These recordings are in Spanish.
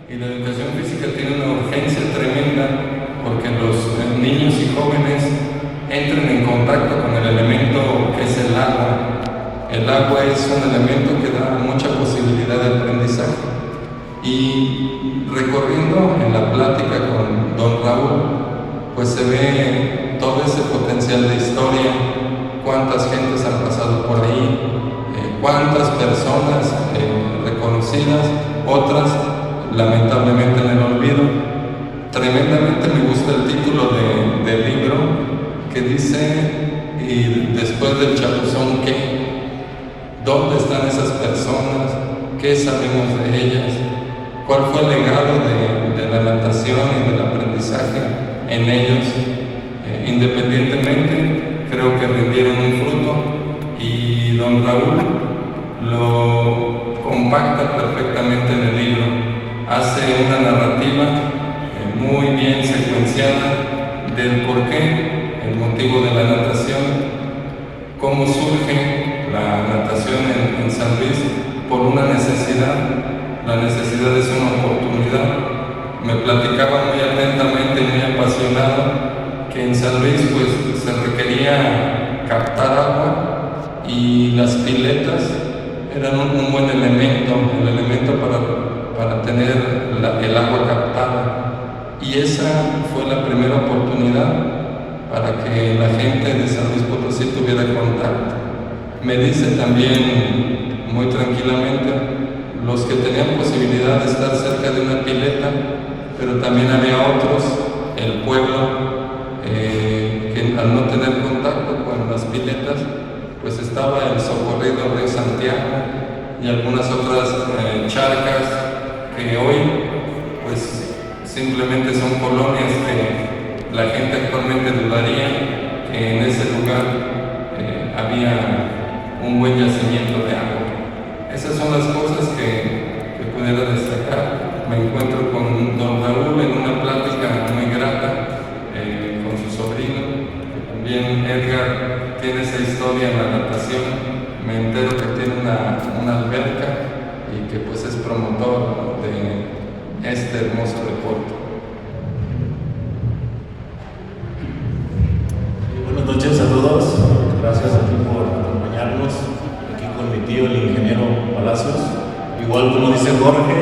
Y la educación física tiene una urgencia tremenda porque los niños y jóvenes entran en contacto con el elemento que es el agua. El agua es un elemento que da mucha posibilidad de aprendizaje. Y recorriendo en la plática con don Raúl, pues se ve todo ese potencial de historia, cuántas gentes han pasado por ahí, cuántas personas reconocidas, otras lamentablemente en el olvido. Tremendamente me gusta el título del libro, que dice: y después del chapuzón, ¿qué? ¿Dónde están esas personas? ¿Qué sabemos de ellas? ¿Cuál fue el legado de la natación y del aprendizaje en ellos? Independientemente, creo que rindieron un fruto, y don Raúl lo compacta perfectamente en el libro. Hace una narrativa muy bien secuenciada del porqué, el motivo de la natación, cómo surge la natación en San Luis por una necesidad. La necesidad es una oportunidad. Me platicaba muy atentamente y muy apasionado que en San Luis pues se requería captar agua, y las piletas eran un buen elemento, el elemento para tener el agua captada. Y esa fue la primera oportunidad para que la gente de San Luis Potosí tuviera contacto. Me dice también muy tranquilamente: los que tenían posibilidad de estar cerca de una pileta, pero también había otros, el pueblo, que al no tener contacto con las piletas, pues estaba el socorrido Río Santiago y algunas otras charcas que hoy pues simplemente son colonias que la gente actualmente dudaría que en ese lugar había un buen yacimiento de agua. Esas son las cosas que pudiera destacar. Me encuentro con don Raúl en una plática muy grata con su sobrino, que también Edgar tiene esa historia en la natación. Me entero que tiene una alberca y que pues es promotor de este hermoso deporte. Buenas noches a todos, gracias a ti por acompañarnos, aquí con mi tío el ingeniero Palacios. Igual como dice Jorge,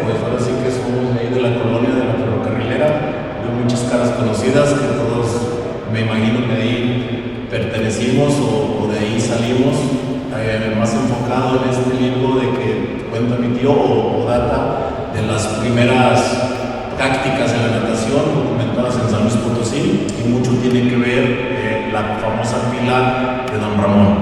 pues ahora sí que somos de ahí de la colonia de la Ferrocarrilera, veo muchas caras conocidas que todos me imagino que ahí pertenecimos o de ahí salimos, más enfocado en este libro de que cuenta mi tío o data de las primeras prácticas en la natación documentadas en San Luis Potosí, y mucho tiene que ver la famosa pila de don Ramón.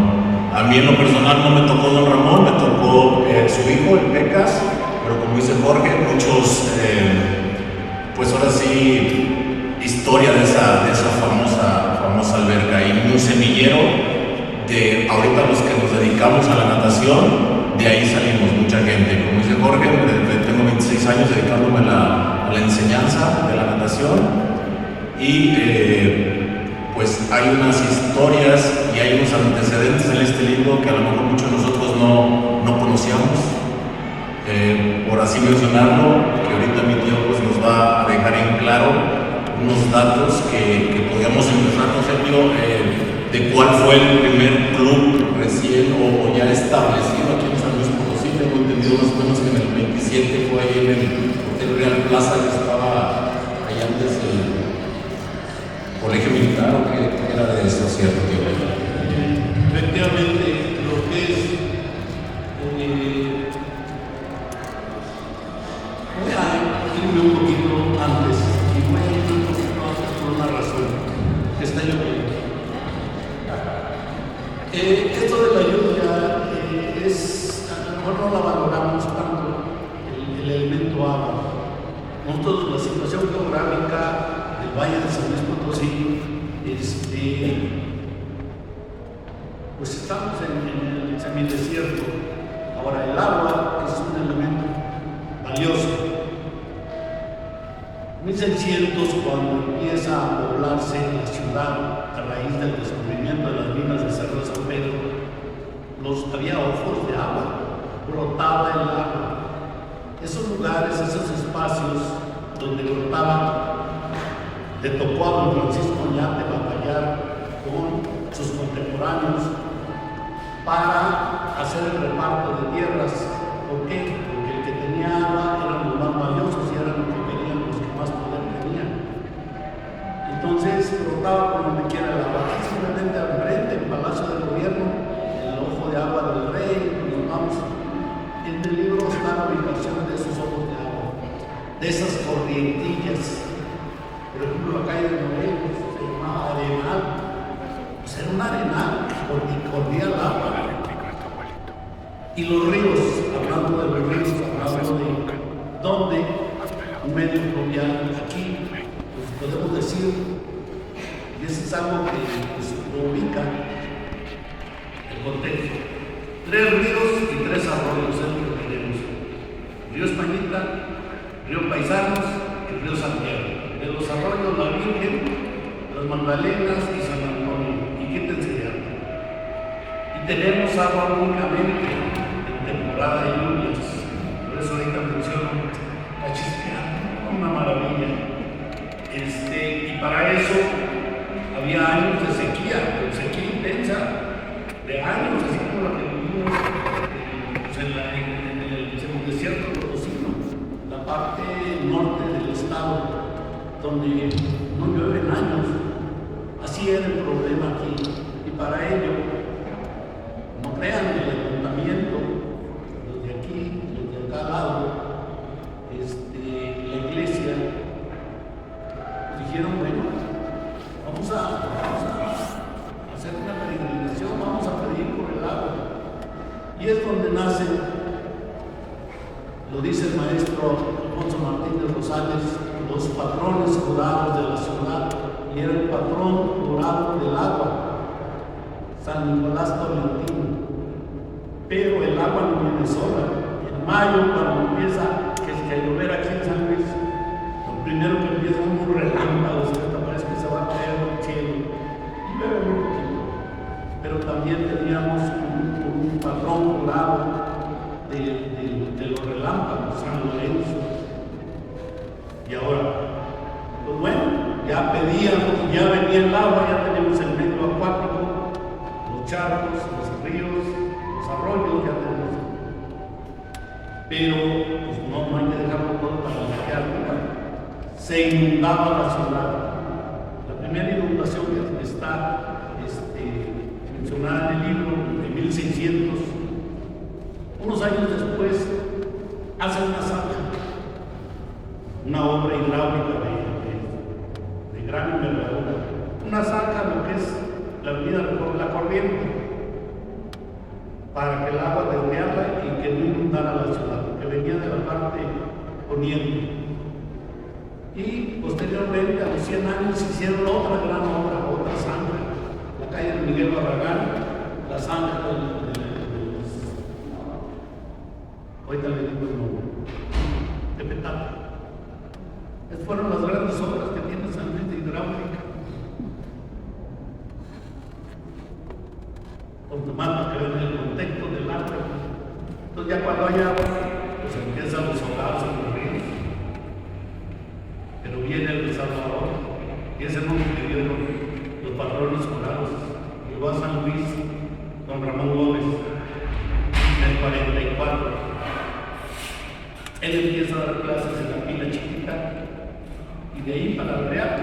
A mí en lo personal no me tocó don Ramón, me tocó su hijo, el Pecas, pero como dice Jorge, muchos, pues ahora sí, historia de esa famosa alberca, y un semillero de ahorita los que nos dedicamos a la natación, de ahí salimos mucha gente. Como dice Jorge, tengo 26 años dedicándome a la enseñanza de la natación, y pues hay unas historias y hay unos antecedentes en este libro que a lo mejor muchos de nosotros no conocíamos. Por así mencionarlo, que ahorita mi tío pues nos va a dejar en claro unos datos que podríamos empezar, no sé, tío, de cuál fue el primer club recién o ya establecido aquí en San Luis Potosí. Tengo entendido más o menos que en el 27 fue ahí en el Hotel Real Plaza, que estaba ahí antes del Colegio Militar, o que era de eso, ¿cierto, tío? Efectivamente, lo que es voy a irme un poquito antes, y voy a irme un poquito antes por una razón, que está lloviendo. Esto de la lluvia a lo mejor no la valoramos tanto, el elemento agua. Nosotros, la situación geográfica del Valle de San Luis Potosí, pues estamos en el semidesierto. Ahora, el agua es un elemento valioso. 1600, cuando empieza a poblarse la ciudad a raíz del descubrimiento de las minas de Cerro de San Pedro, había ojos de agua, brotaba el agua. esos lugares, esos espacios donde brotaban, le tocó a don Francisco Oñate batallar con sus contemporáneos para hacer el reparto de tierras. ¿Por qué? Porque el que tenía agua eran los más valiosos y eran los que querían, los que más poder tenían. Entonces brotaba por donde quiera el agua. Aquí simplemente al frente, el Palacio del Gobierno, el ojo de agua del rey, nos vamos. En el libro está la ubicación de esos ojos de agua, de esas corrientillas. Por ejemplo, la calle de Morelos se llamaba Arenal. Pues era un arenal porque corría el agua. Y los ríos, hablando de los ríos, hablando de dónde un medio fluvial aquí, pues podemos decir, y eso es algo que pues, lo ubica el contexto. 3 ríos y 3 arroyos es lo que tenemos. Río Españita, Río Paisanos y Río Santiago. De los arroyos La Virgen, Las Magdalenas y San Antonio. Y quítense de agua. Y tenemos agua únicamente en temporada de lluvias. Por eso ahorita menciono la chispeada, una maravilla. Y para eso había años de sequía intensa, de años, así como la que vivimos pues en el desierto potosino, la parte norte del estado, donde no llueven años. Así era el problema aquí. Y para ello, no crean el ayuntamiento, los de aquí, los de acá al lado, la iglesia, pues dijeron, bueno, vamos a hacer una peregrinación, vamos a pedir por el agua. Y es donde nace, lo dice el maestro Alfonso Martínez Rosales, los patrones jurados de la ciudad, y era el patrón jurado del agua, San Nicolás Tolentino. Pero el agua no viene sola. En mayo, cuando empieza a llover aquí en San Luis, lo primero que empieza son unos relámpagos, que parece que se va a caer el cielo, y llueve muy poquito. Pero también teníamos un patrón jurado de los relámpagos, San Lorenzo. Y ahora, pues bueno, ya pedíamos, ya venía el agua, ya tenemos el medio acuático, los charcos, los ríos, los arroyos, ya tenemos. Pero pues no hay que dejarlo todo para la que se inundaba la ciudad. La primera inundación que está mencionada en el libro de 1600, unos años después, hace una zanja, una obra hidráulica de gran envergadura, una zanja, lo que es la avenida La Corriente, para que el agua desviara y que no inundara la ciudad, que venía de la parte poniente. Y posteriormente, a los 100 años, hicieron otra gran obra, otra zanja, la calle de Miguel Barragán, la zanja ahorita le digo el nombre, de Petapa. Estas fueron las grandes obras que tiene San Luis de hidráulica. Tomando que ver el contexto del agua. Entonces ya cuando hay agua, pues empiezan los soldados en los ríos. Pero viene el de Salvador, y ese nombre que dieron los patrones jurados. Llegó a San Luis don Ramón Gómez en el 44. Él empieza a dar clases en la Pila Chiquita, y de ahí para el Real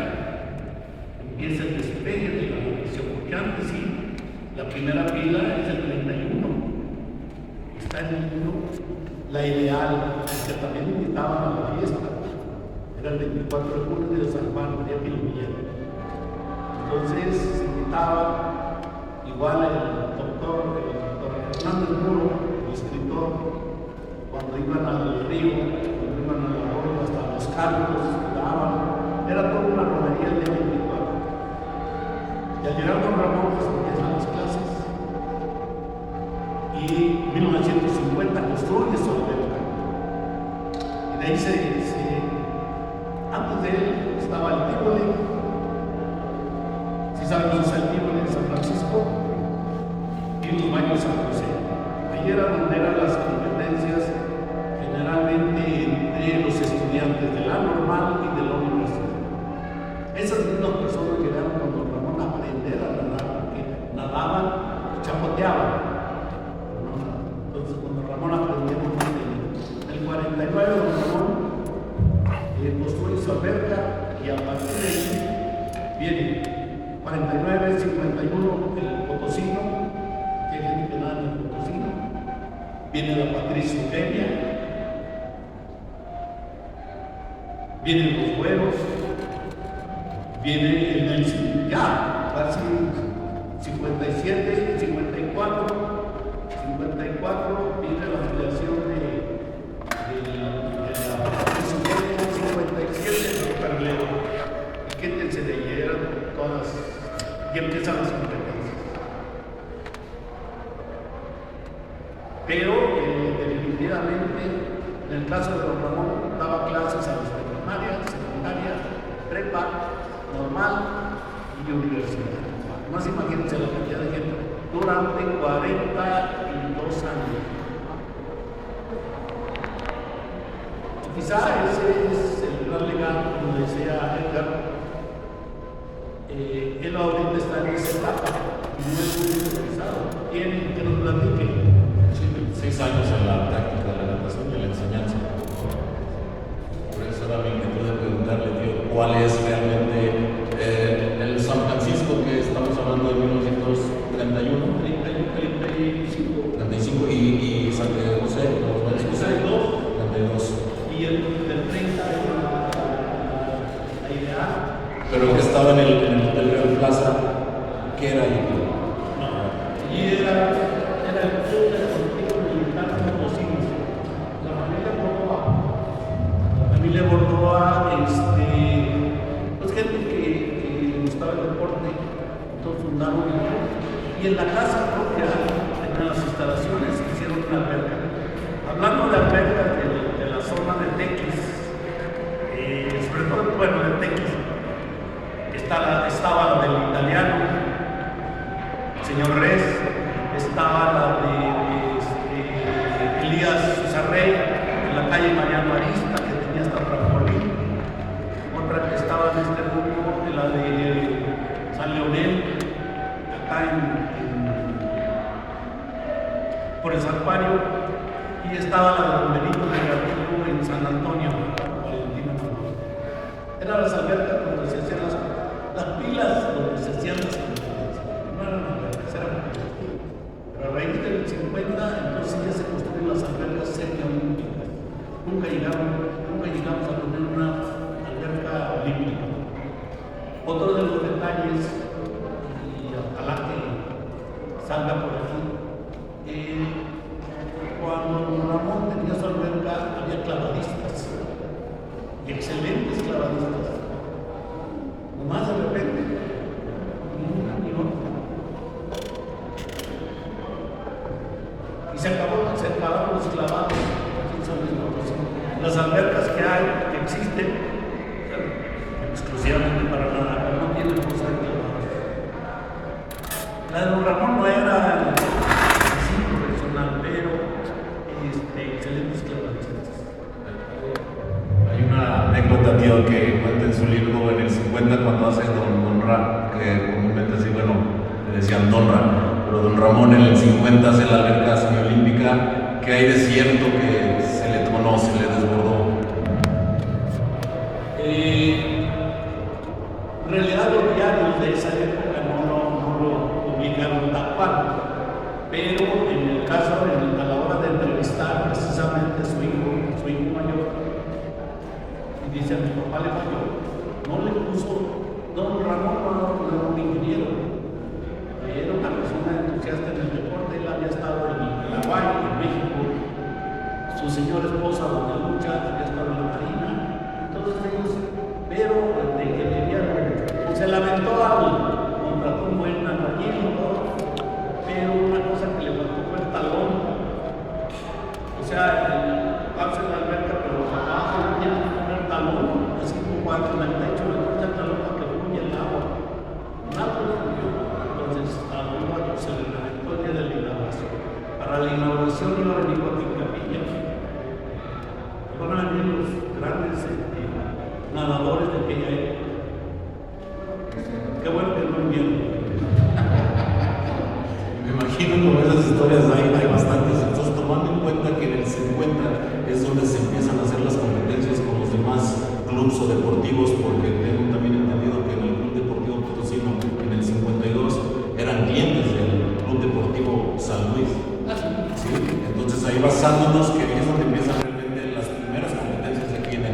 empieza el despegue de la vocación, porque antes sí, la primera pila es el 31, está en el libro La Ideal, que también invitaban a la fiesta, era el 24 de julio de San Juan, María Pilomilla. Entonces se invitaba, igual el doctor Hernández Muro, el escritor, cuando iban al río, cuando iban al arroyo, hasta los cantos, daban, era toda una romería el día 24. Y al llegar don Ramón, pues empiezan las clases, y en 1950 construye su alberca. Y de ahí antes de él estaba el Tívoli. Si saben dónde está el Tívoli de San Francisco, y los baños de San José. Ahí era donde eran las competencias generalmente de los estudiantes de la normal y de la universidad. Esas mismas personas llegaron con don Ramón a aprender a nadar, porque nadaban y chapoteaban. Entonces, cuando Ramón aprendió en el 49, don Ramón construyó su alberca y a partir de ahí viene 49, 51 el Potosino, que hay gente que nada en el Potosino, viene la Patricio Eugenia, vienen los Güeros, viene el Nelson, ya, casi 57, 54, viene la afiliación de la Patricio Eugenia, 57, el Perleo, y quédense de ayer, todas, y empiezan las competencias. Pero definitivamente, en el caso de don Ramón, daba clases a los primarias, secundarias, prepa, normal y universidad. Más imagínense la cantidad de gente durante 42 años. Y quizá ese es el gran legado, como decía Edgar. Él ahorita está en esa etapa y no es muy especializado. ¿Quién que nos platique? 6 años en la práctica de la natación y la enseñanza. Por eso era mi inquietud de preguntarle, tío, ¿cuál es realmente el San Francisco que estamos hablando de 1931? 35 y San José, ¿no? 32. Y el del 30 la ideal. Pero que estaba en el Hotel Real Plaza, ¿qué era ahí? No, y era el club deportivo militar Potosinos. La familia Bordoa, pues gente que le gustaba el deporte, entonces fundaron y en la casa propia, en las instalaciones, hicieron una alberca. Hablando de albercas de la zona de Tequis, sobre todo, bueno, de Tequis, estaba la del italiano, señor Res, estaba la de Elías Sarrey, en la calle Mariano Arista, que tenía hasta trampolín. Otra que estaba en este grupo, la de San Leonel, acá por el Santuario, y estaba la de Don Benito de Garrido en San Antonio, Valentina Manuel. Eran las albercas donde se hacían las pilas, donde se hacían las competencias. No eran albercas, eran pilas. Pero a raíz del 50, entonces ya se construyeron las albercas semiolímpicas. Nunca llegamos a tener una alberca olímpica. Otro de los detalles, y ojalá que salga por aquí, cuando Ramón tenía su alberca había clavadistas, y excelentes clavadistas. Nomás de repente, ni una ni otra. Y se acabaron los clavados. Las albercas que hay, que existen, exclusivamente para nadar, no tienen cosa de clavados. La de don Ramón no era así profesional, pero excelentes clavadistas. Hay una anécdota, tío, que cuenta en su libro en el 50 cuando hace Don Ra, que comúnmente así, bueno, le decían Don Ra, pero Don Ramón en el 50 hace la alberca semiolímpica, que hay de cierto que se le tronó, se le desbordó. En realidad los diarios de esa época no lo publicaron tal cual, pero en el caso, a la hora de entrevistar precisamente a su hijo mayor, y dice a mi papá le falló, no le puso, don Ramón no era un ingeniero, era una persona entusiasta en el deporte, él había estado en la Guay, en México, su señora esposa, doña Lucha, había estado en la Marina, entonces ellos, pero de ingeniería se lamentó contrató un buen albañil y todo, pero una cosa que le faltó fue el talón, o sea, el darse en la alberca, pero abajo tiene que poner talón, así como cuando en el techo le ponen el talón para que fluya el agua. Nada fluyó, entonces a uno se le reventó el día de la inauguración. Para la inauguración iba a venir Joaquín Capilla, van a venir los aquella época. Qué bueno que no invierno. Me imagino como esas historias hay bastantes. Entonces, tomando en cuenta que en el 50 es donde se empiezan a hacer las competencias con los demás clubes o deportivos, porque tengo también entendido que en el Club Deportivo Potosino en el 52 eran clientes del Club Deportivo San Luis. ¿Sí? Entonces ahí basándonos que es donde empiezan realmente las primeras competencias aquí en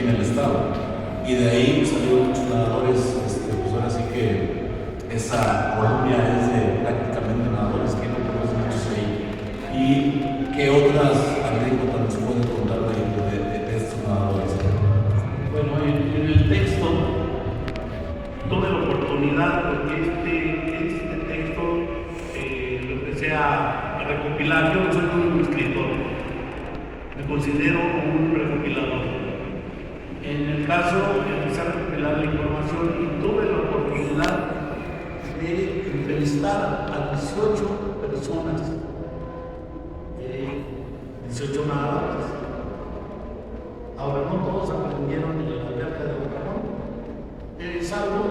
el estado. Y de ahí salieron muchos nadadores, pues ahora sí que esa colonia es de prácticamente nadadores que no conocen muchos ahí. ¿Y qué otras anécdotas nos pueden contar de estos nadadores? Bueno, en el texto tuve la oportunidad, porque este texto lo empecé a recopilar. Yo no soy un escritor, me considero un recopilador. En el caso, empecé a recopilar la información y tuve la oportunidad de entrevistar a 18 personas, 18 nadadores. Ahora, no todos aprendieron en la alberca de Don Ramón, salvo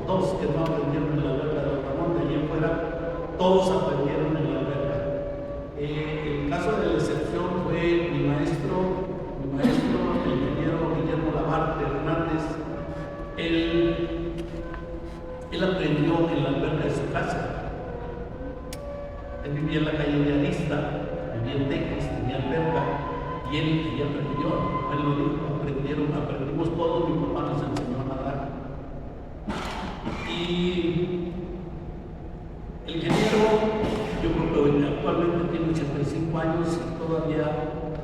dos que no aprendieron en la alberca de Don Ramón. De allí en fuera, todos aprendieron en la alberca. El caso de la excepción fue mi maestro, el ingeniero Guillermo Labarte Hernández. Él aprendió en la alberca de su casa. Él vivía en la calle de Arista, vivía en Tequis, tenía alberca, y él aprendió. Él lo dijo, aprendimos todos, mi papá nos enseñó a nadar. Y el ingeniero, yo creo que actualmente tiene 85 años y todavía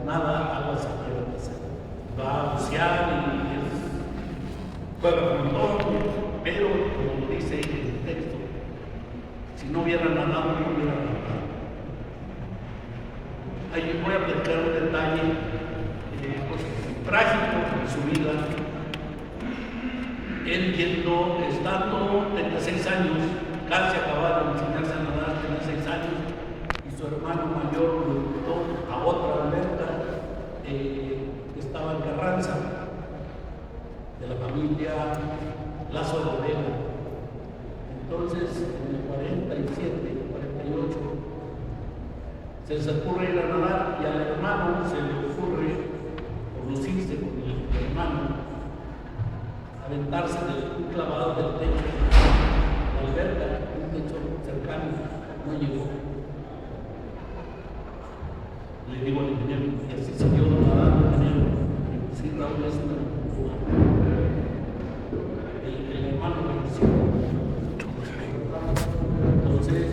nada aguas abiertas. Va a bucear y juega con todo, pero como dice el texto, si no hubiera nadado, no hubiera nadado. Ahí voy a platicar un detalle trágico en su vida. Él estando 36 años, casi acababa de enseñarse a nadar, tenía 6 años, y su hermano mayor lo invitó a otra alberca que estaba en Carranza, de la familia Lazo de Vega. Entonces, en el 47, 48, se les ocurre ir a nadar, y al hermano se le ocurre, por lucirse con el hermano, aventarse de un clavado del techo, la alberca, un techo cercano, no llegó. Le digo al ingeniero, y así siguió nadando, ingeniero. Sí, Raúl, es una el hermano me decía. Entonces,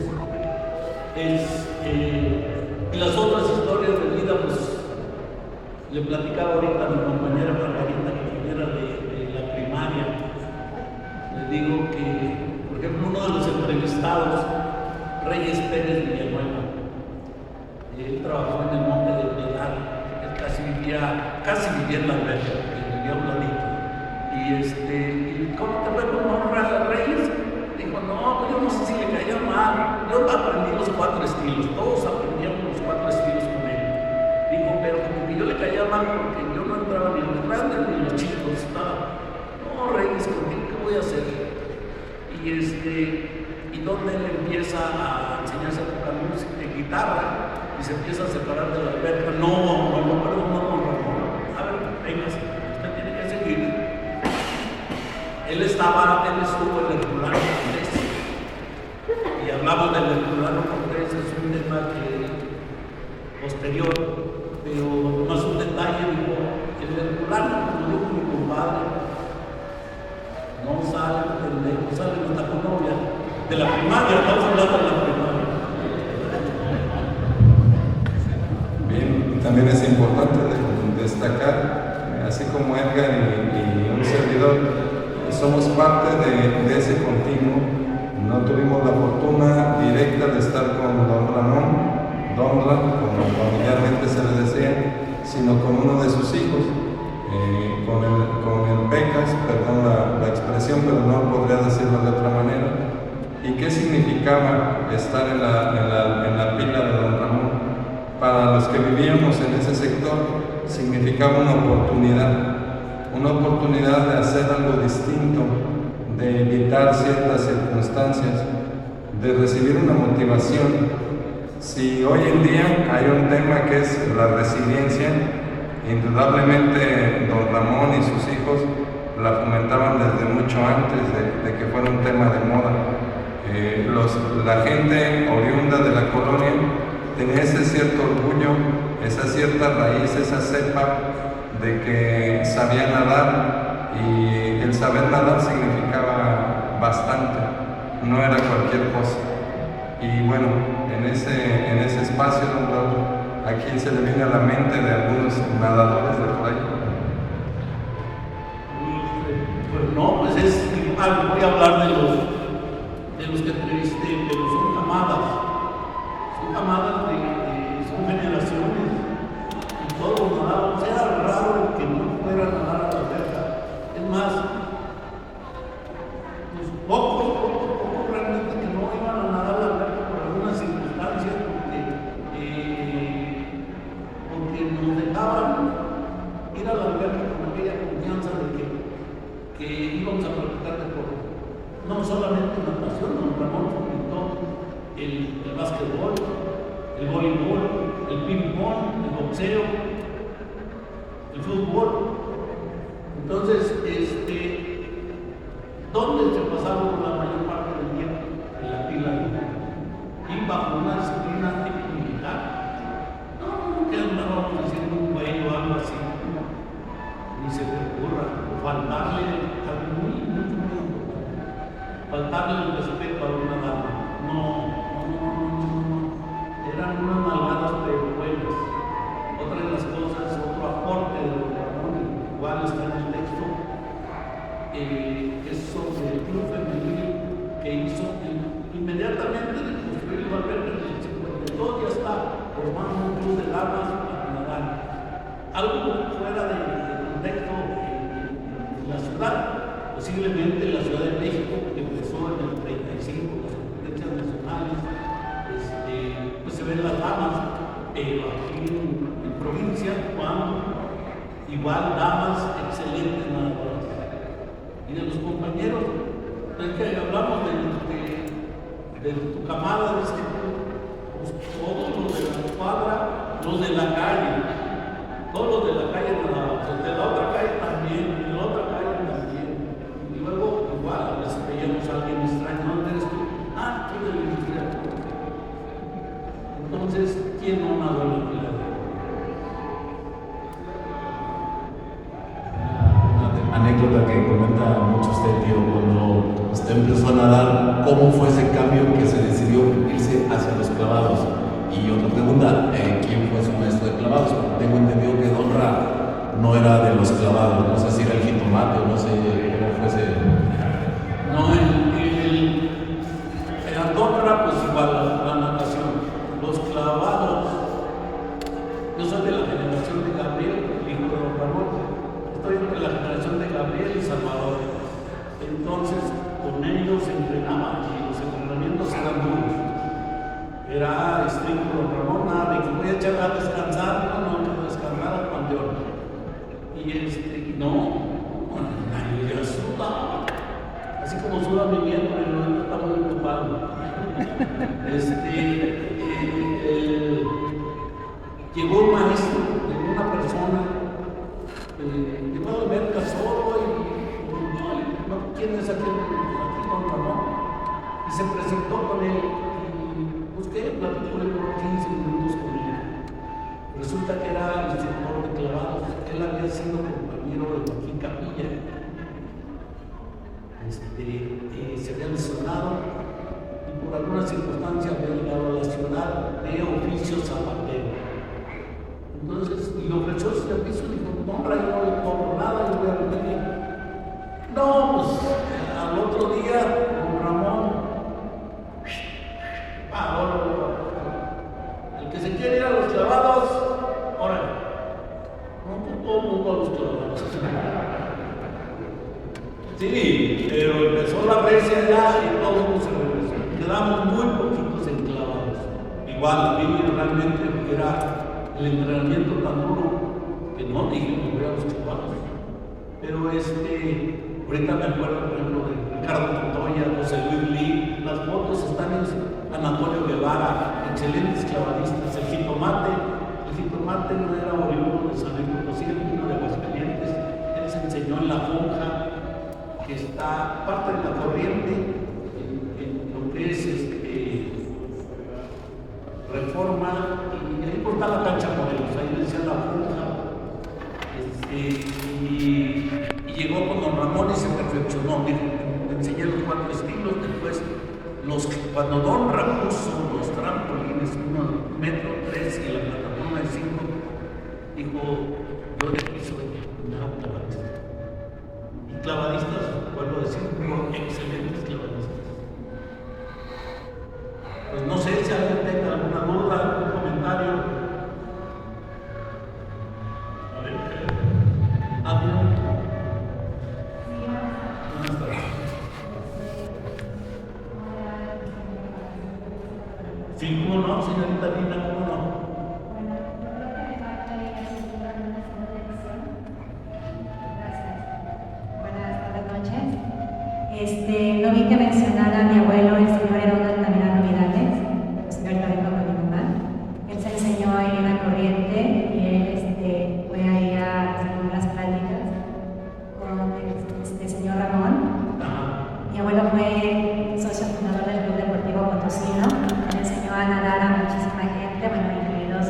y las otras historias de vida, pues, le platicaba ahorita a mi compañera Margarita, que era de la primaria. Le digo que, por ejemplo, uno de los entrevistados, Reyes Pérez Villanueva, él trabajó en el Monte de Piedad. Él casi vivía en la alberca, porque vivía a un ladito. Y ¿cómo te fue con Reyes? Dijo, no, pues yo no sé si le caía mal. Yo aprendí los 4 estilos, todos aprendíamos los 4 estilos con él. Dijo, pero como que yo le caía mal porque yo no entraba ni los grandes ni los chicos. No, Reyes, contigo, ¿qué voy a hacer? Y donde él empieza a enseñarse a tocar música, guitarra, y se empieza a separar de la alberca. No, Ramón. A ver, venga, usted tiene que seguir. Él estuvo en el Herculano Cortés, y hablamos del Herculano Cortés, es un tema posterior, pero más un detalle, digo, el Herculano, como dijo mi compadre, no sale pendejo, sale hasta con novia, de la primaria, estamos hablando de la primaria. Bien, también es importante destacar, así como Edgar y un servidor, somos parte de ese continuo. No tuvimos la fortuna directa de estar con don Ramón, Donra, como familiarmente se le decía, sino con uno de sus hijos, con el Pecas, perdón la expresión, pero no podría decirlo de otra manera. ¿Y qué significaba estar en la pila de don Ramón? Para los que vivíamos en ese sector, significaba una una oportunidad de hacer algo distinto, de evitar ciertas circunstancias, de recibir una motivación. Si hoy en día hay un tema que es la resiliencia, indudablemente don Ramón y sus hijos la fomentaban desde mucho antes de que fuera un tema de moda. La gente oriunda de la colonia tenía ese cierto orgullo, esa cierta raíz, esa cepa de que sabía nadar, y el saber nadar significaba bastante, no era cualquier cosa. Y bueno, en ese espacio, don Raúl, ¿a quién se le viene a la mente de algunos nadadores de por ahí? Pues no, pues voy a hablar de los que entrevisté, pero son camadas son generaciones, y todos nadaban. Era raro que no fuera a nadar a la alberca. Es más, pues pocos realmente que no iban a nadar a la alberca por algunas circunstancias, porque nos dejaban ir a la alberca con aquella confianza de que íbamos a practicar deporte. No solamente natación, don Ramón fomentó el básquetbol, el voleibol, el ping-pong, el boxeo, el fútbol. Entonces, ¿dónde se pasaba la mayor parte del tiempo? En la pila. Y bajo una disciplina militar. No que andábamos haciendo un vuelo o algo así. Ni se te ocurra. Faltarle algo muy importante. Faltarle el respeto a una dama. No. Eran unas nalgadas pero buenas. Otra de las cosas, otro aporte de don Ramón, igual está en el texto, es sobre el club femenil que hizo inmediatamente de construir el albergue en el 52, ya está formando un club de damas para nadar. Algo fuera del contexto en la ciudad, posiblemente la Ciudad de México, que empezó en el 35, las competencias nacionales, pues se ven las damas, pero aquí en provincia, cuando igual damas excelentes nadadoras. Y de los compañeros, es que hablamos de tu camada, pues todos los de la cuadra, los de la calle, todos los de la calle nadaban, de la otra calle también, de la otra calle también. Y luego, igual, a veces veíamos a alguien extraño, ¿dónde eres tú? Ah, tú de la industria. Entonces, ¿quién no nadó en la pila? Una anécdota que comenta mucho usted, tío, cuando usted empezó a nadar, ¿cómo fue ese cambio que se decidió irse hacia los clavados? Y otra pregunta, ¿quién fue su maestro de clavados? Porque tengo entendido que Don Ra no era de los clavados, no sé si era el jitomate o no sé cómo fuese. No, el Don Ra, pues igual, la natación. Los clavados, yo soy de la generación de Gabriel, hijo de don Ramón, estoy entre la generación de Gabriel y Salvador. Entonces, con ellos se entrenaban y los entrenamientos eran duros. Era estricto don Ramón, nada de que voy a echar a descansar, no, que descansar al panteón. Y no, nadie ya sudaba, así como suda mi nieto, no está muy ocupado. Llegó un maestro, llegó una persona, llegó a Alberca solo y no, ¿quién es aquí don Ramón? Y se presentó con él y busqué, platicó por 15 minutos con él. Resulta que era el instructor de clavados, él había sido compañero de Joaquín Capilla. Se había lesionado y por alguna circunstancia había llegado a la ciudad de oficio zapatero. Entonces, le ofreció su servicio y dijo, no, hombre, yo no le cobro nada, yo voy a venir. No, pues, al otro día, don Ramón, el que se quiere ir a los clavados, órale, no todo el mundo a los clavados. Sí, pero empezó la recia allá y todo el mundo se regresó. Quedamos muy poquitos enclavados. Igual, a mí realmente era el entrenamiento tan duro que no dije, me voy a los clavados. pero ahorita me acuerdo, por ejemplo, de Ricardo Montoya, José Luis Lee, las fotos están en Anatolio Guevara, excelentes clavadistas. El jitomate no era oriundo de San Luis Potosí, vino de Aguascalientes. Él se enseñó en La Fonja, que está parte de la corriente, en lo que es Reforma, y ahí por la cancha Morelos, ahí decía La Fonja. Y llegó con don Ramón y se perfeccionó. Me enseñé los 4 estilos. Después, cuando don Ramón puso los trampolines, 1,3 metros y la plataforma de 5, dijo: yo de aquí soy una clavadista. Y clavadistas, vuelvo a decir, excelentes clavadistas. Pues no sé si alguien tenga alguna duda, algún comentario. Sí, ¿cómo no, señorita Dina? ¿Cómo no? Bueno, yo creo que me falta ir a su una segunda lección. Gracias. Buenas noches. No vi que mencionara a mi abuelo, el señor Eduardo Altamirano Vidales, el señor Tareco con mi mamá. Él se enseñó ahí en la corriente y él fue ahí a hacer unas pláticas con el señor Ramón. Mi abuelo fue socio fundador del Club Deportivo Potosino. Me enseñó a nadar a muchísima gente, bueno, incluidos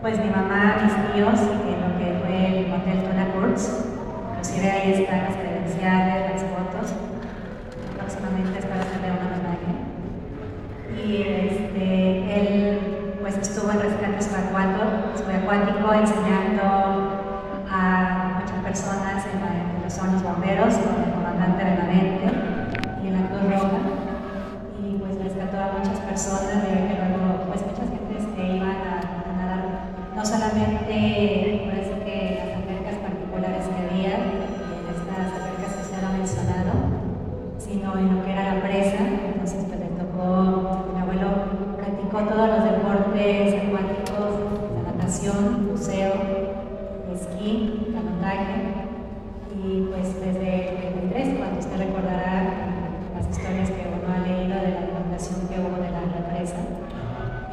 pues mi mamá, mis tíos, en lo que fue el Hotel Tuna Kurtz. Inclusive ahí están las credenciales, las fotos. Próximamente espero hacerle una homenaje. Y él pues estuvo en rescate subacuático enseñando a muchas personas en lo que son los bomberos, con el comandante Benavente y en la Cruz Roja. Y pues rescató a muchas personas, de que luego pues muchas gentes que iban a nadar, no solamente por eso que las albercas particulares que había, en estas albercas que usted ha mencionado, sino en lo que era la presa. Entonces pues le tocó, mi abuelo practicó todos los deportes acuáticos, la natación, buceo, esquí, canotaje, y pues desde el 23, cuando usted recordará las historias que uno ha leído de la inundación que hubo de la presa,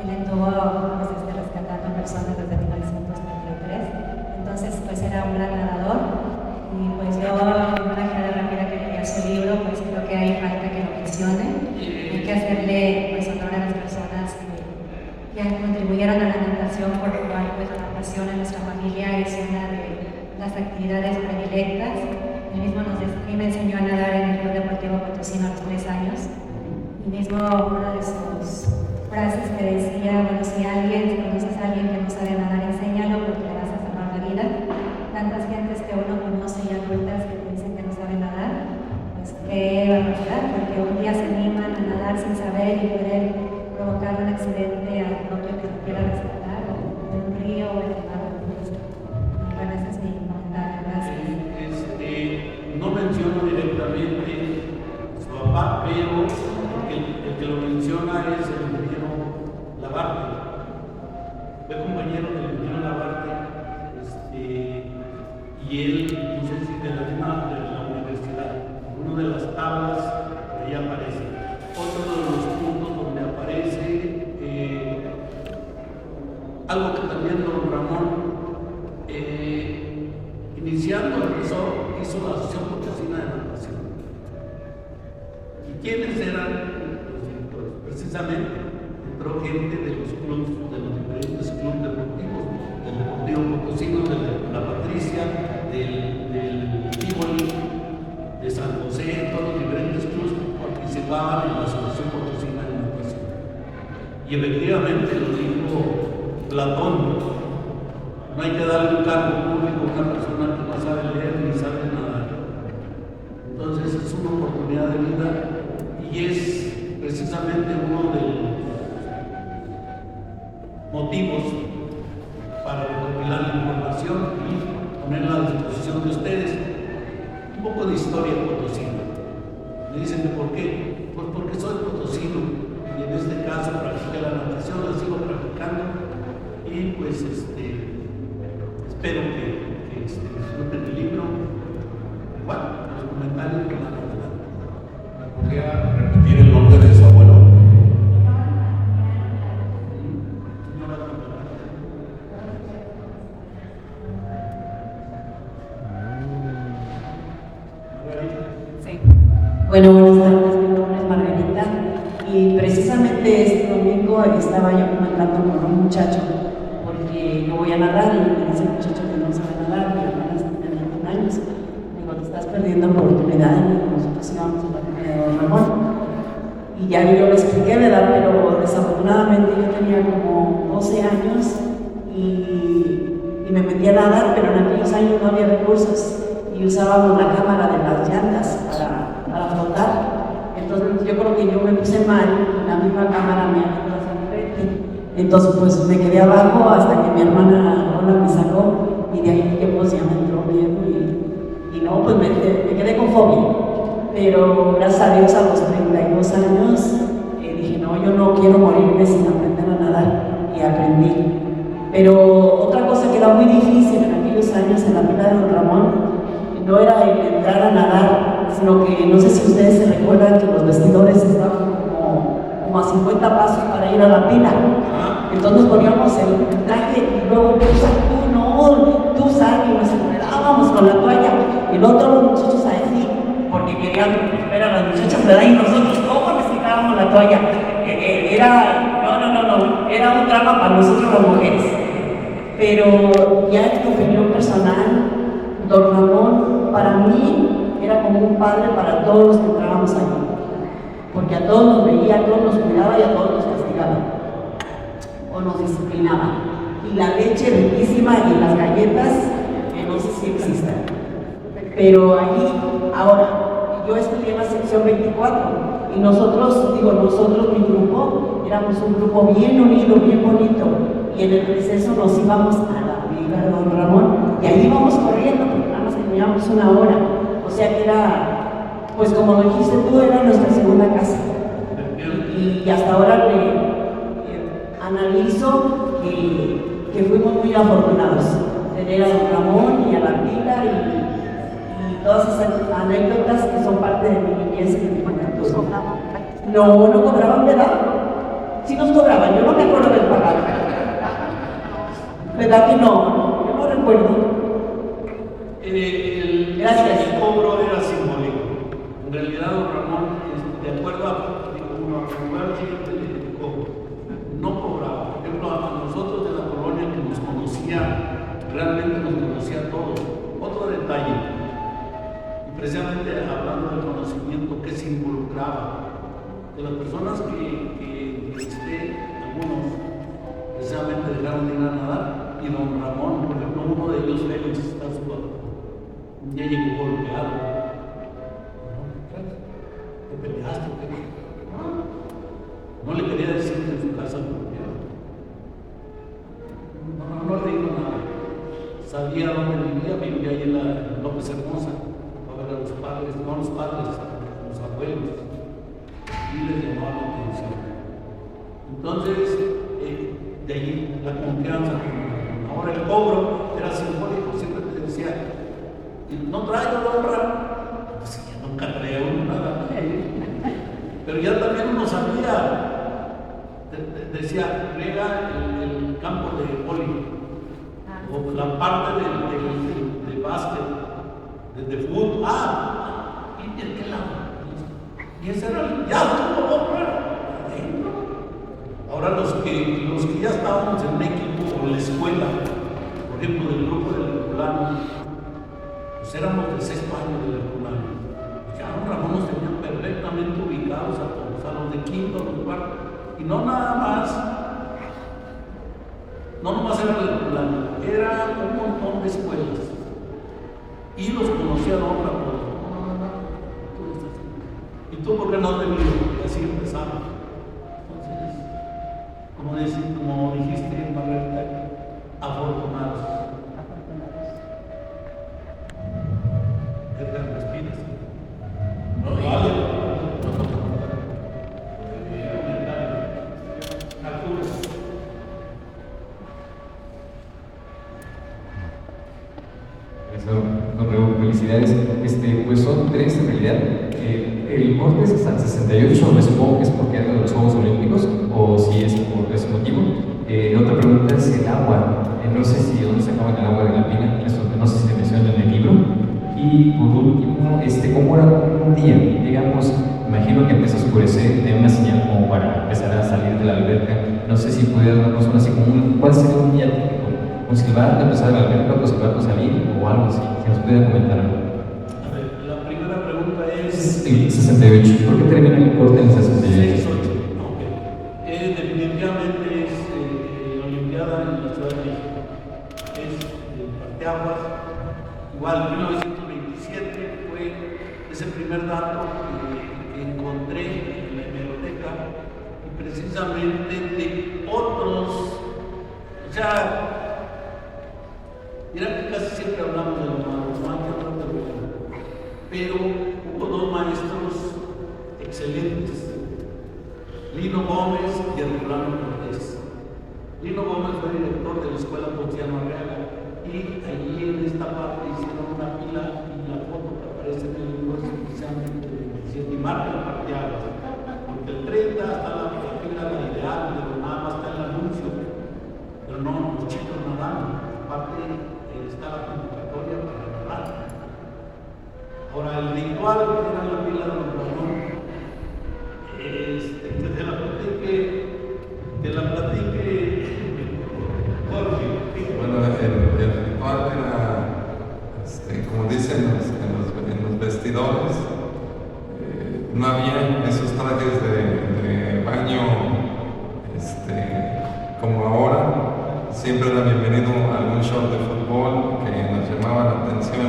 él estuvo pues, rescatando personas desde 1933. Entonces pues era un gran nadador, y pues yo, en una cara rápida que leía su libro, pues creo que hay falta que lo mencione. Hay que hacerle pues honor a las personas que contribuyeron a la natación, por lo cual pues la natación en nuestra familia es una de las actividades predilectas. Él mismo me enseñó a nadar en el Club Deportivo Potosino a los 3 años. Y mismo una de sus frases que decía: bueno, si conoces a alguien que no sabe nadar, enséñalo porque le vas a salvar la vida. Tantas gentes que uno conoce y adultas que te dicen que no saben nadar, pues qué barbaridad, porque un día se animan a nadar sin saber y pueden provocar un accidente al propio que lo quiera rescatar, o en un río o en el mar. Bueno, ese es mi comentario. Gracias. No menciono directamente su papá, pero el que lo menciona es el ingeniero Labarte. Fue compañero del ingeniero Labarte, y él, no sé si de la misma de la universidad, una de las tablas, ahí aparece. Otro de los puntos donde aparece algo que también don Ramón, iniciando hizo la Asociación Potosina de Natación. ¿Y quiénes eran los directores? Precisamente entró gente de los clubes, de los diferentes clubes deportivos, del Deportivo Potosino, de la Patricia, del Tivoli, de San José, todos los diferentes clubes participaban en la Asociación Potosina de Natación. Y efectivamente lo dijo Platón: no hay que darle un cargo público a una persona que no sabe leer ni sabe nadar. Entonces es una oportunidad de vida, y es precisamente uno de los motivos para recopilar la información y ponerla a disposición de ustedes. Un poco de historia potosina. Me dicen que ¿por qué? Pues porque soy potosino, y en este caso practiqué la natación, la sigo practicando, y pues espero que disfruten el libro. Bueno, buenas tardes, mi nombre es Margarita y precisamente este domingo estaba yo comentando con un muchacho porque yo voy a nadar y me dice el muchacho que no sabe nadar, mi hermana tiene 21 años. Digo, te estás perdiendo oportunidades, nosotros íbamos a la playa de Don Ramón. Y ya yo lo expliqué, ¿verdad? Pero desafortunadamente yo tenía como 12 años y me metí a nadar, pero en aquellos años no había recursos y usábamos la cámara de las llantas para flotar. Entonces yo creo que yo me puse mal y la misma cámara me aventó hacia enfrente. Entonces pues me quedé abajo hasta que mi hermana Lola me sacó y de ahí que pues ya me entró miedo y no, pues me quedé con fobia. Pero gracias a Dios a los 32 años dije, no, yo no quiero morirme sin aprender a nadar y aprendí. Pero otra cosa que era muy difícil en aquellos años en la pila de Don Ramón no era el entrar a nadar, sino que no sé si ustedes se recuerdan que los vestidores estaban como a 50 pasos para ir a la pila. Entonces poníamos el traje y luego tú sal y nos enredábamos con la toalla y luego todos los muchachos así porque querían ver a las muchachas, ¿verdad? Y nosotros, ¿cómo les quitábamos la toalla? Era un drama para nosotros las mujeres. Pero ya en tu opinión personal, Don Ramón, para mí, era como un padre para todos los que entrábamos allí. Porque a todos nos veía, a todos nos cuidaba y a todos nos castigaba. O nos disciplinaba. Y la leche riquísima y las galletas, que no sé si existen. Pero allí, ahora, yo estudié en la sección 24 y nosotros, mi grupo, éramos un grupo bien unido, bien bonito y en el receso nos íbamos a la pila de Don Ramón y ahí íbamos corriendo porque nada más teníamos una hora, o sea que era, pues como lo dijiste tú, era nuestra segunda casa y hasta ahora analizo que fuimos muy afortunados tener a Don Ramón y a la pila y todas esas anécdotas que son parte de mi niñez y de mi juventud. No cobraban, ¿verdad? Sí nos cobraban, yo no me acuerdo del pagar. ¿Verdad que no? Yo no recuerdo. Gracias. El cobro era simbólico. En realidad, Don Ramón, de acuerdo a lugar de cobro, no cobraba. Por ejemplo, a nosotros de la colonia que nos conocía, realmente nos conocía a todos. Otro detalle. Precisamente hablando del conocimiento que se involucraba, de las personas que algunos precisamente dejaron de ir a nadar, y Don Ramón, por ejemplo, uno de ellos, Félix, ya llegó golpeado. ¿Te peleaste? No le quería decir que en su casa golpeado. No le dijo nada. Sabía dónde vivía ahí en la López Hermosa. A los padres, no a los padres, a los abuelos, y les llamaba la atención. Entonces, de ahí la confianza. Ahora el cobro era simbólico, siempre te decía, no traigo honra, pues ya nunca traigo nada. Pero ya también uno sabía, decía, riega el campo de poli, o la parte del básquet. De fútbol, ¿y de qué lado? Y ese era el ya tuvo adentro. Ahora los que ya estábamos en un equipo o en la escuela, por ejemplo del grupo del Herculano, pues éramos de 6 años del Herculano. Ya Don Ramón nos tenía perfectamente ubicados a todos, a los de quinto, a los cuartos, y no nomás era el Herculano, era un montón de escuelas. Y los conocía a Don Ramón. ¿Y tú por qué no te vino? Y así empezamos. Entonces, como dijiste, Margarita, afortunados. Edgar, ¿respiras? No, vale. Arturo. Don Raúl, felicidades. Pues son 3 en realidad. El corte es hasta el 68, me supongo que es porque eran los Juegos Olímpicos o si es por ese motivo. Otra pregunta es el agua. No sé si dónde sacaban el agua de la pila, eso no sé si se menciona en el libro. Y por último, ¿cómo era un día? Digamos, imagino que empieza a oscurecer, tiene una señal como para empezar a salir de la alberca. No sé si pudiera darnos una así como ¿cuál sería un día típico? ¿Un silbato, empezar la alberca, otro silbato salir o algo así? Si nos pudiera comentar algo. A ver, la primera pregunta es... El 68. ¿Por qué termina el corte en el 68? 68. Ok. Definitivamente es la Olimpiada en la Ciudad de México. Es parteaguas. Igual, 1927 fue ese primer dato que encontré en la hemeroteca y precisamente de otros, o sea, mira que casi siempre hablamos de lo malo, no hay que hablar de lo bueno, pero hubo dos maestros excelentes, Lino Gómez y Herculano Cortés. Lino Gómez fue director de la Escuela Ponciano Arriaga y allí en esta parte hicieron una pila y la foto que aparece en el libro es precisamente del 27 y marca la parteaguas, porque el 30 está la pila la ideal, pero nada más está el anuncio, pero no los chicos nadando, aparte está la convocatoria para nadar. Ahora el ritual que era la pila de los Ramón, que te la platique Jorge. Bueno, el ritual era, como dicen en los vestidores, no había esos trajes de baño como ahora. Siempre era bienvenido a algún show de fútbol que nos llamaba la atención.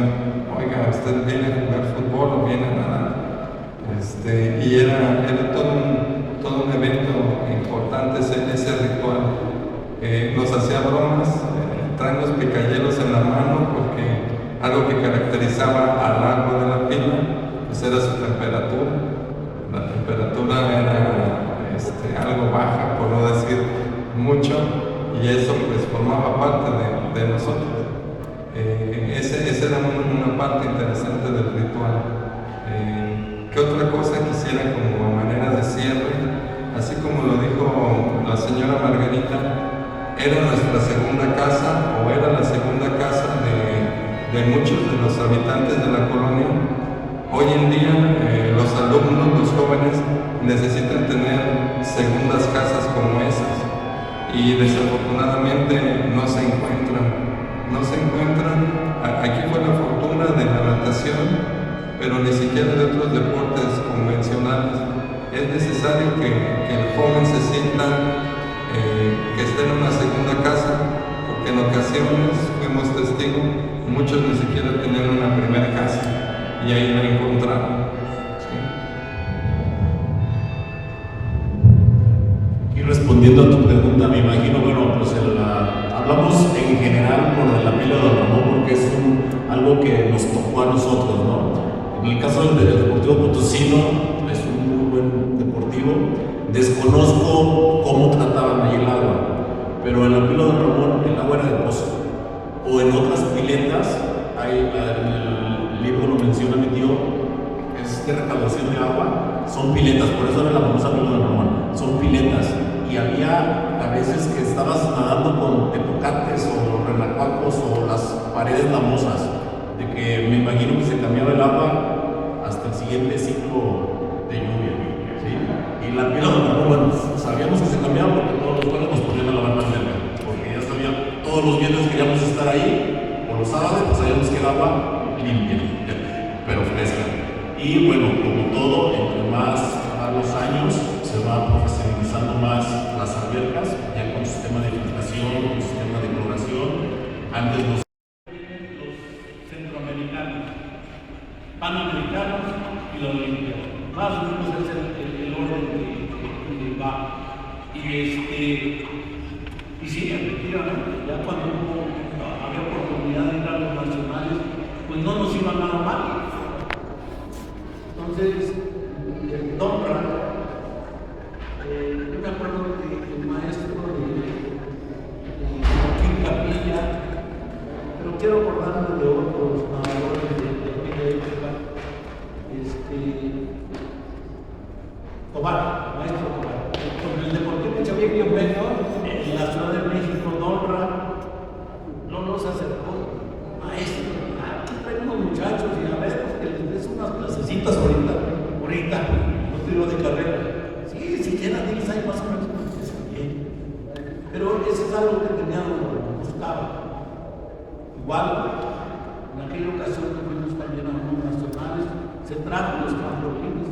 Oiga, ¿usted viene a jugar fútbol o viene a nadar? Y era todo un evento importante ese ritual. Nos hacía bromas, traen los picayelos en la mano porque algo que caracterizaba al agua de la pila pues era su temperatura. La temperatura era algo baja, por no decir mucho, y eso pues formaba parte de nosotros. Esa era una parte interesante del ritual. ¿Qué otra cosa quisiera como manera de cierre? Así como lo dijo la señora Margarita, era nuestra segunda casa o era la segunda casa de muchos de los habitantes de la colonia. Hoy en día los alumnos, los jóvenes, necesitan tener segundas casas como esas y desafortunadamente no se encuentran. Aquí fue la fortuna de la natación, pero ni siquiera de otros deportes convencionales. Es necesario que el joven se sienta que esté en una segunda casa, porque en ocasiones fuimos testigos, muchos ni siquiera tenían una primera casa y ahí la encontraron. ¿Sí? Y respondiendo a tu pregunta, me imagino, bueno, pues hablamos en general por la pila de Don Ramón porque es algo que nos tocó a nosotros, ¿no? En el caso del Deportivo Potosino, es un muy buen deportivo. Desconozco cómo trataban ahí el agua, pero en la pila de Don Ramón el agua era de pozo. O en otras piletas, en el libro lo menciona mi tío, es de recaudación de agua, son piletas, por eso era la famosa pila de Don Ramón, son piletas. Y había a veces que estabas nadando con tepocates o renacuacos o las paredes lamosas, de que me imagino que se cambiaba el agua hasta el siguiente ciclo de lluvia, ¿sí? Y la pila de Don Ramón, bueno, sabíamos que se cambiaba porque todos los jueves nos ponían a lavar más cerca, porque ya sabían, todos los viernes queríamos estar ahí, o los sábados, pues sabíamos que el agua limpia, pero fresca. Y bueno, como todo, entre más a los años, se va profesionalizando más las albercas, ya con sistema de filtración, con sistema de cloración. Antes los centroamericanos, panamericanos y la Olimpia. Más o menos es el orden que va. Y sí, efectivamente, ya cuando había oportunidad de ir a los nacionales, pues no nos iba nada mal. Entonces, Donra, yo me acuerdo que el maestro de Joaquín Capilla, pero quiero acordarme de otros nadadores de aquella época, Tobar, maestro Tobar, con el Deportivo Xavier Convenio en la Ciudad de México, Donra, no nos acercó, maestro, aquí traen unos muchachos y a ver, avientas ahorita, no tiro de carrera. Sí, si llena 10 hay más o menos bien. Pero eso es algo que tenía me gustaba. Igual, en aquella ocasión que fuimos también a unos nacionales, se trajo los trampolines.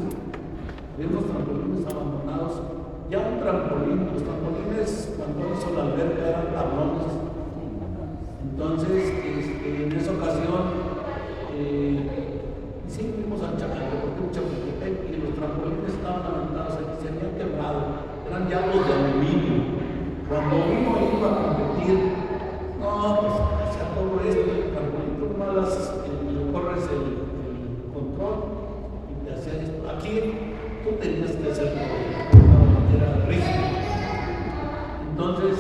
Había unos trampolines abandonados. Ya un trampolín, los trampolines cuando hizo la alberca eran tablones. Entonces, en esa ocasión, sí fuimos al Chapultepec y los trampolines estaban aventados aquí, se habían quebrado, eran ya los de aluminio. Cuando uno iba a competir, no, pues hacía todo esto, el trampolín, tú nomás le corres el control y te hacía esto. Aquí tú tenías que hacer todo de una manera rígida. Entonces,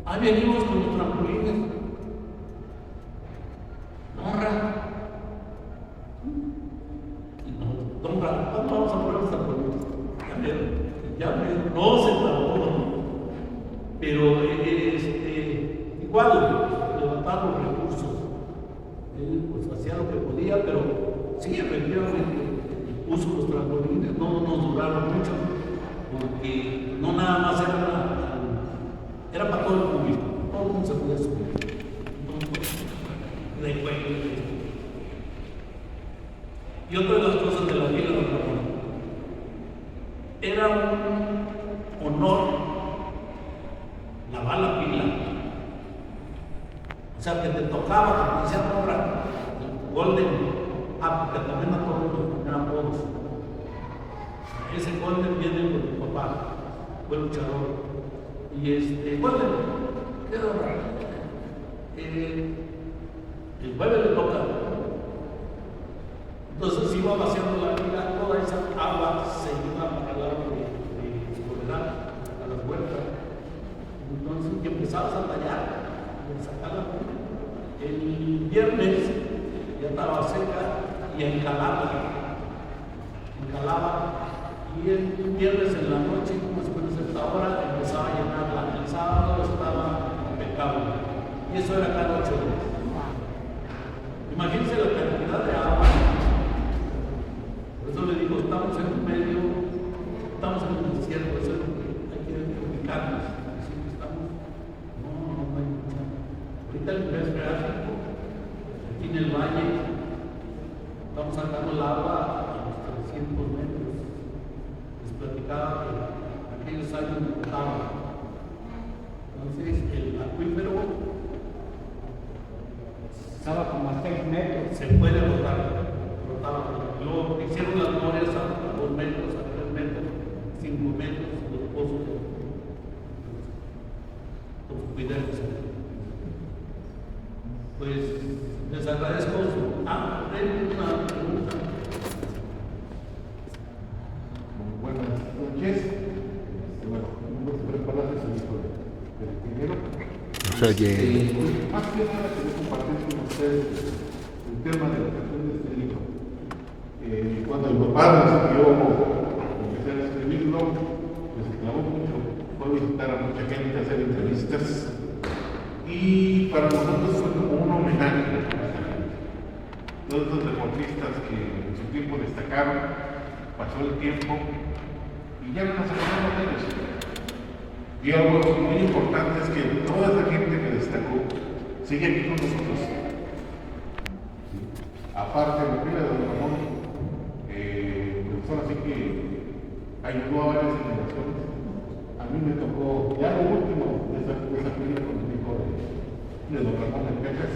ahí venimos con los trampolines. ¿Cuándo vamos a poner los trampolines? No se trabó. Pero igual levantar los recursos. Él pues hacía lo que podía, pero sí, efectivamente puso los trampolines, no nos duraron mucho, porque no nada más era para todo el público, todo el mundo se podía subir. De juego. Y otra de las cosas de la vida de Ramón, era un honor lavar la pila. O sea, que te tocaba, que te decían ahora, Golden, porque también a todos los ponían apodos. Ese Golden viene por mi papá, fue luchador. Y Golden, ¿qué hora? El jueves le toca. Entonces iba vaciando la pila, toda esa agua se iba para el lado de Soledad, a las vueltas. Entonces empezabas a tallar, a sacar la pila. El viernes ya estaba seca y encalaba. Y el viernes en la noche, más o menos a esta hora, empezaba a llenarla. El sábado estaba impecable. Y eso era cada 8 días. Imagínense la cantidad de agua. Por eso le digo, estamos en un medio, estamos en un desierto, eso es lo que hay que ubicarnos. Así que estamos, no hay mucha. Ahorita el nivel freático, aquí en el valle, estamos sacando el agua a los 300 metros. Les platicaba que aquellos años me contaban. Entonces, el acuífero estaba como a 6 metros. se puede rotar. Luego hicieron las morias a 2 metros, a 3 metros, 5 metros, los pozos. Cuídense. Pues les agradezco su. Una pregunta. Buenas noches. Bueno, vamos a prepararles el hijo del primero. Más que nada quería compartir con ustedes el tema de la creación de este libro. Cuando mi papá nos dio empezar a escribirlo, pues se clavó mucho. Fue a visitar a mucha gente, a hacer entrevistas. Y para nosotros fue como un homenaje a todos los deportistas que en su tiempo destacaron, pasó el tiempo y ya no nos acordamos de ellos. Y algo muy importante es que toda la gente que destacó sigue aquí con nosotros. Aparte de la pila de Don Ramón, pues ahora sí que ayudó a varias generaciones. A mí me tocó ya lo último de esa pila con el hijo de Don Ramón de Pecas.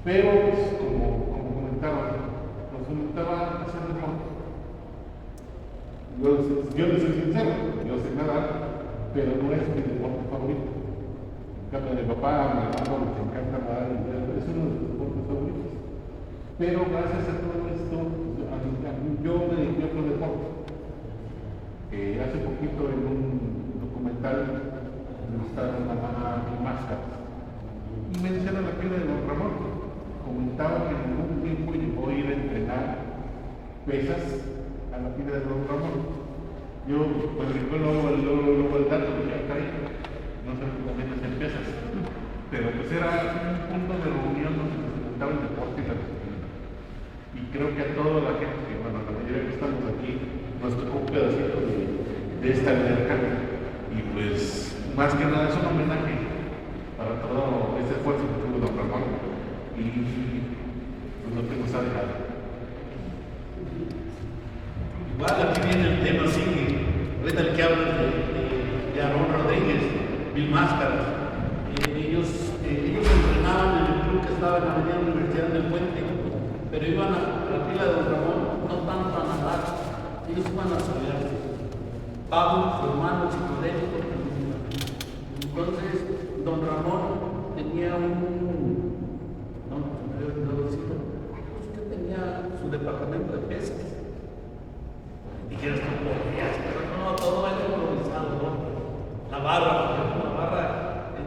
Pero, pues, como comentaban, nos gustaba hacer deporte. Yo les soy sincero, yo sé nadar, pero no es mi deporte favorito. En cambio, mi papá, mi hermano, les encanta nadar, es uno de los deportes favoritos. Pero gracias a todo esto, yo me dediqué a otro deporte. Hace poquito en un documental entrevistaron a mi máscara y mencionan la pila de Don Ramón. Comentaba que en algún tiempo llegó a ir a entrenar pesas a la pila de Don Ramón. Yo pues recuerdo luego el dato que ya trae, no sé si también las pesas, pero pues era un punto de reunión donde se presentaba el deporte y la disciplina. creo que a toda la gente, bueno, la mayoría que estamos aquí, nos tocó un pedacito de esta alberca. Y pues, más que nada es un homenaje para todo este esfuerzo que tuvo don Ramón y pues, lo que nos ha dejado. Igual aquí viene el tema, sigue. Ahorita el que habla de Aarón Rodríguez, Mil Máscaras. Ellos entrenaban en el club que estaba en la Avenida Universidad del Puente, pero iban a la pila de don Ramón, no tanto a nadar, ellos iban a solearse. Pablo, su hermano, psicodélico. Entonces, don Ramón tenía que tenía su departamento de pesas. Dijeras tú, pero no, todo era improvisado, ¿no? La barra, por ejemplo, la barra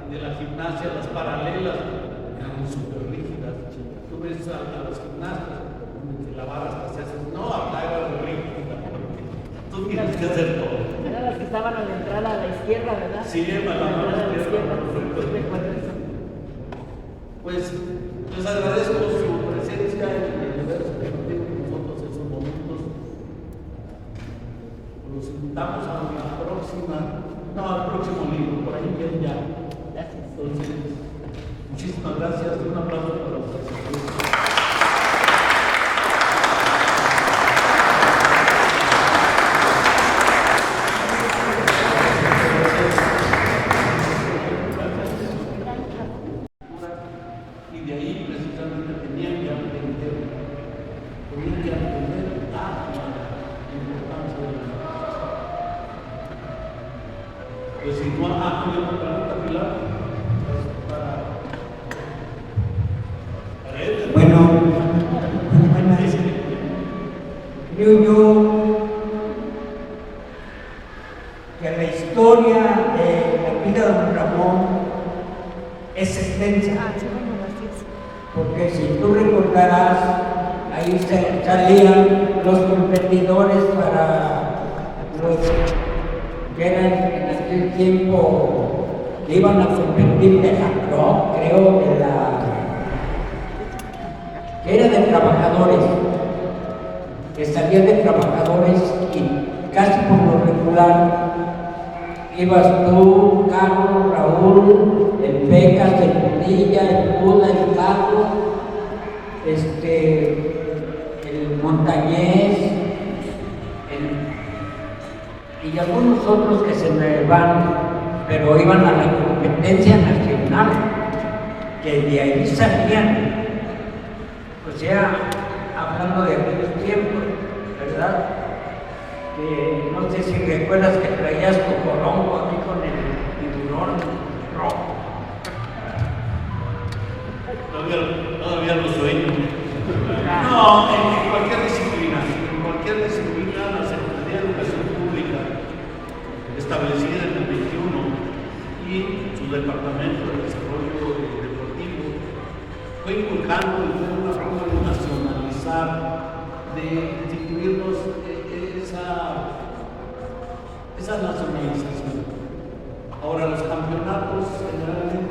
de la gimnasia, las paralelas, eran súper rígidas. Tú ves a los gimnastas, la barra hasta se hace, no, acá era rígida. Tú tienes que hacer todo. Eran las que estaban a la entrada a la izquierda, ¿verdad? Sí, a la izquierda. Pues les agradezco su presencia en el universo que compartido con nosotros en esos momentos. Los invitamos a al próximo libro, por ahí viene ya. Gracias. Entonces, muchísimas gracias. Un aplauso para ustedes. Y de ahí precisamente tenían que aprender a la importancia de la. Pues si no hay una pregunta, Pilar, para él. Bueno, creo yo que la historia de la vida de don Ramón es extensa. Porque si tú recordarás, ahí salían los competidores para los que eran en aquel tiempo que iban a competir de Jacro, creo que era de trabajadores, que salían de trabajadores y casi por lo regular ibas tú, Carlos, Raúl, el Pecas, el Bonilla, el Buda, el Carlos, el Montañés, y algunos otros que se me van, pero iban a la competencia nacional, que de ahí salían, o sea, hablando de aquellos tiempos, ¿verdad? Que no sé si recuerdas que traías tu colombo aquí con el tiburón rojo. Todavía lo sueño. No, en cualquier disciplina, la Secretaría de Educación Pública, establecida en el 21, y su Departamento de Desarrollo Deportivo, fue inculcando y fue una forma de nacionalizar, de instituirnos esa nacionalización. Ahora, los campeonatos generalmente